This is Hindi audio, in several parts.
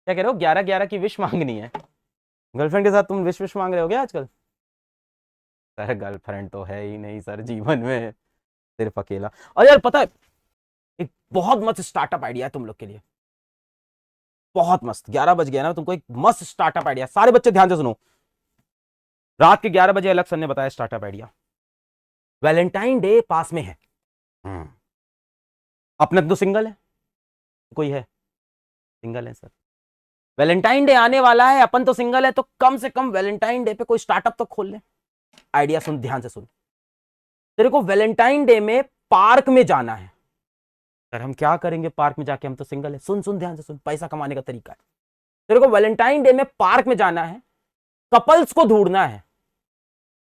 क्या कह रहे हो? 11-11 की विश मांगनी है? गर्लफ्रेंड के साथ तुम विश विश मांग रहे हो क्या आजकल? सर गर्लफ्रेंड तो है ही नहीं सर जीवन में, सिर्फ अकेला। और यार पता है, एक बहुत मस्त स्टार्टअप आइडिया है तुम लोग के लिए, बहुत मस्त। 11 बज गया ना, तुमको एक मस्त स्टार्टअप आइडिया। सारे बच्चे ध्यान से सुनो, रात के 11 बजे अलग सर ने बताया स्टार्टअप आइडिया। वैलेंटाइन डे पास में है, अपने तो सिंगल है, कोई है? सिंगल है सर। वैलेंटाइन डे आने वाला है, अपन तो सिंगल है, तो कम से कम वैलेंटाइन डे पे कोई स्टार्टअप तो खोल ले। आइडिया सुन, ध्यान से सुन। तेरे को वैलेंटाइन डे में पार्क में जाना है। सर हम क्या करेंगे पार्क में जाके, हम तो सिंगल है। सुन सुन ध्यान से सुन, पैसा कमाने का तरीका है। तेरे को वैलेंटाइन डे में पार्क में जाना है, कपल्स को ढूंढना है।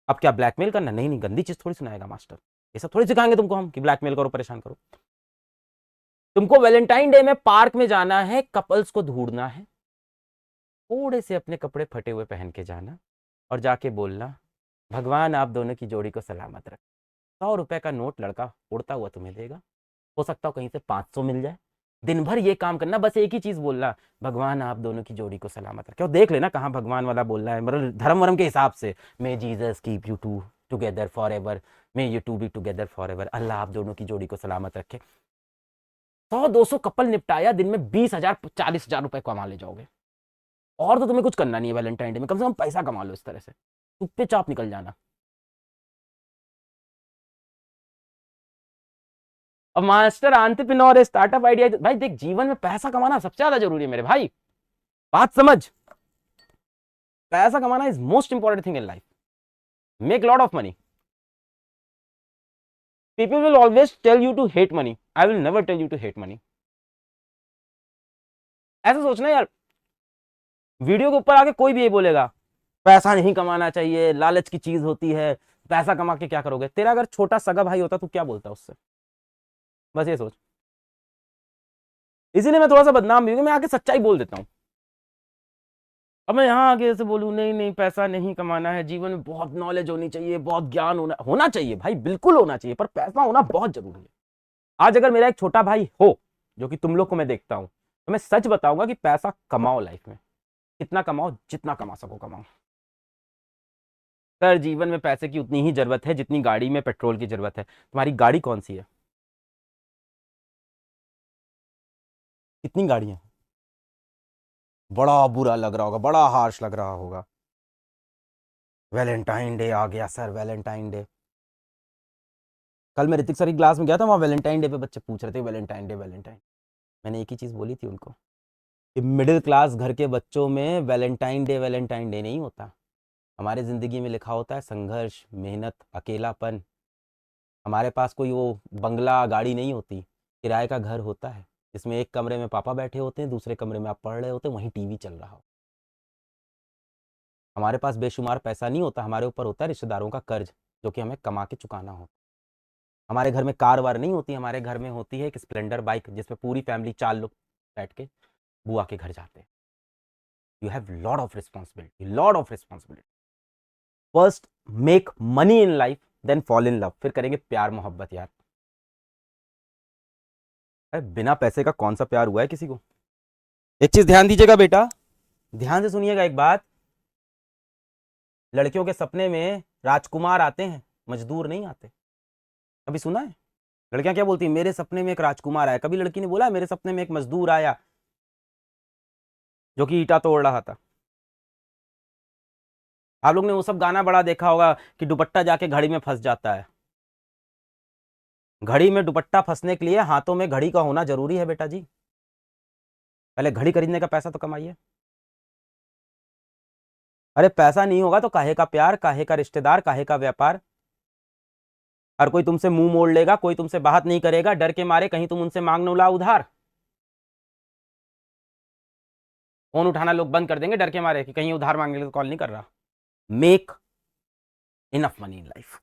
अब क्या ब्लैकमेल करना? नहीं नहीं, गंदी चीज थोड़ी सुनाएगा मास्टर, ये सब थोड़ी सिखाएंगे तुमको हम कि ब्लैकमेल करो, परेशान करो। तुमको वैलेंटाइन डे में पार्क में जाना है, कपल्स को ढूंढना है। थोड़े से अपने कपड़े फटे हुए पहन के जाना और जाके बोलना, भगवान आप दोनों की जोड़ी को सलामत रखे। 100 रुपए का नोट लड़का उड़ता हुआ तुम्हें देगा, हो सकता हो कहीं से 500 मिल जाए। दिन भर ये काम करना, बस एक ही चीज बोलना, भगवान आप दोनों की जोड़ी को सलामत रखे। और देख लेना कहाँ भगवान वाला बोलना है, मतलब धर्म वर्म के हिसाब से। May Jesus keep you two together forever, may you two be together forever, Allah आप दोनों की जोड़ी को सलामत रखे। 100-200 कपल निपटाया, दिन में 20,000 40,000 रुपए कमा ले जाओगे। और तो तुम्हें कुछ करना नहीं है वैलेंटाइन डे में, कम से कम पैसा कमा लो इस तरह से, चुप्पे चाप निकल जाना। अब मास्टर एंटरप्रेन्योर स्टार्टअप आइडिया, भाई देख जीवन में पैसा कमाना सबसे ज्यादा जरूरी है मेरे भाई, बात समझ। पैसा कमाना is most important thing in life. Make lot of money. People will always tell you to hate money, I will never tell you to hate money. ऐसा सोचना यार, वीडियो के ऊपर आके कोई भी ये बोलेगा पैसा नहीं कमाना चाहिए, लालच की चीज होती है, पैसा कमा के क्या करोगे। तेरा अगर छोटा सगा भाई होता, तू क्या बोलता उससे? बस ये सोच। इसीलिए मैं थोड़ा सा बदनाम भी हूं, मैं आके सच्चाई बोल देता हूं। अब मैं यहाँ आगे ऐसे बोलूं, नहीं नहीं पैसा नहीं कमाना है, जीवन में बहुत नॉलेज होनी चाहिए, बहुत ज्ञान होना होना चाहिए भाई, बिल्कुल होना चाहिए, पर पैसा होना बहुत जरूरी है। आज अगर मेरा एक छोटा भाई हो, जो कि तुम लोग को मैं देखता हूं, तो मैं सच बताऊंगा कि पैसा कमाओ लाइफ में, कितना कमाओ, जितना कमा सको कमाओ। सर जीवन में पैसे की उतनी ही जरूरत है जितनी गाड़ी में पेट्रोल की जरूरत है। तुम्हारी गाड़ी कौन सी है? कितनी गाड़ियां? बड़ा बुरा लग रहा होगा, बड़ा हार्श लग रहा होगा। वैलेंटाइन डे आ गया सर, वैलेंटाइन डे। कल मैं ऋतिक सर की क्लास में गया था, वहां वैलेंटाइन डे पे बच्चे पूछ रहे थे वैलेंटाइन डे वैलेंटाइन। मैंने एक ही चीज बोली थी उनको कि मिडिल क्लास घर के बच्चों में वैलेंटाइन डे नहीं होता। हमारे जिंदगी में लिखा होता है संघर्ष, मेहनत, अकेलापन। हमारे पास कोई वो बंगला गाड़ी नहीं होती, किराए का घर होता है, जिसमें एक कमरे में पापा बैठे होते हैं, दूसरे कमरे में आप पढ़ रहे होते हैं, वहीं टीवी चल रहा हो। हमारे पास बेशुमार पैसा नहीं होता, हमारे ऊपर होता है रिश्तेदारों का कर्ज, जो कि हमें कमा के चुकाना हो। हमारे घर में कार वार नहीं होती, हमारे घर में होती है एक स्प्लेंडर बाइक, जिसमें पूरी फैमिली 4 लोग बैठ के बुआ के घर जाते हैं। You have lot of responsibility, lot of responsibility. First make money in life, then fall in love, फिर करेंगे प्यार मोहब्बत यार। अरे बिना पैसे का कौन सा प्यार हुआ है किसी को? एक चीज ध्यान दीजिएगा बेटा, ध्यान से सुनिएगा एक बात। लड़कियों के सपने में राजकुमार आते हैं, मजदूर नहीं आते। कभी सुना है? लड़कियां क्या बोलती हैं, मेरे सपने में एक राजकुमार आया। कभी लड़की ने बोला मेरे सपने में एक मजदूर आया जो कि ईटा तोड़ रहा था? आप लोग ने वो सब गाना बड़ा देखा होगा कि दुपट्टा जाके घड़ी में फंस जाता है। घड़ी में दुपट्टा फंसने के लिए हाथों में घड़ी का होना जरूरी है बेटा जी। पहले घड़ी खरीदने का पैसा तो कमाइए। अरे पैसा नहीं होगा तो काहे का प्यार, काहे का रिश्तेदार, काहे का व्यापार। हर कोई तुमसे मुंह मोड़ लेगा, कोई तुमसे बात नहीं करेगा, डर के मारे कहीं तुम उनसे मांग न ला उधार। फोन उठाना लोग बंद कर देंगे डर के मारे कि कहीं उधार मांगने के लिए कॉल नहीं कर रहा। Make enough money in life.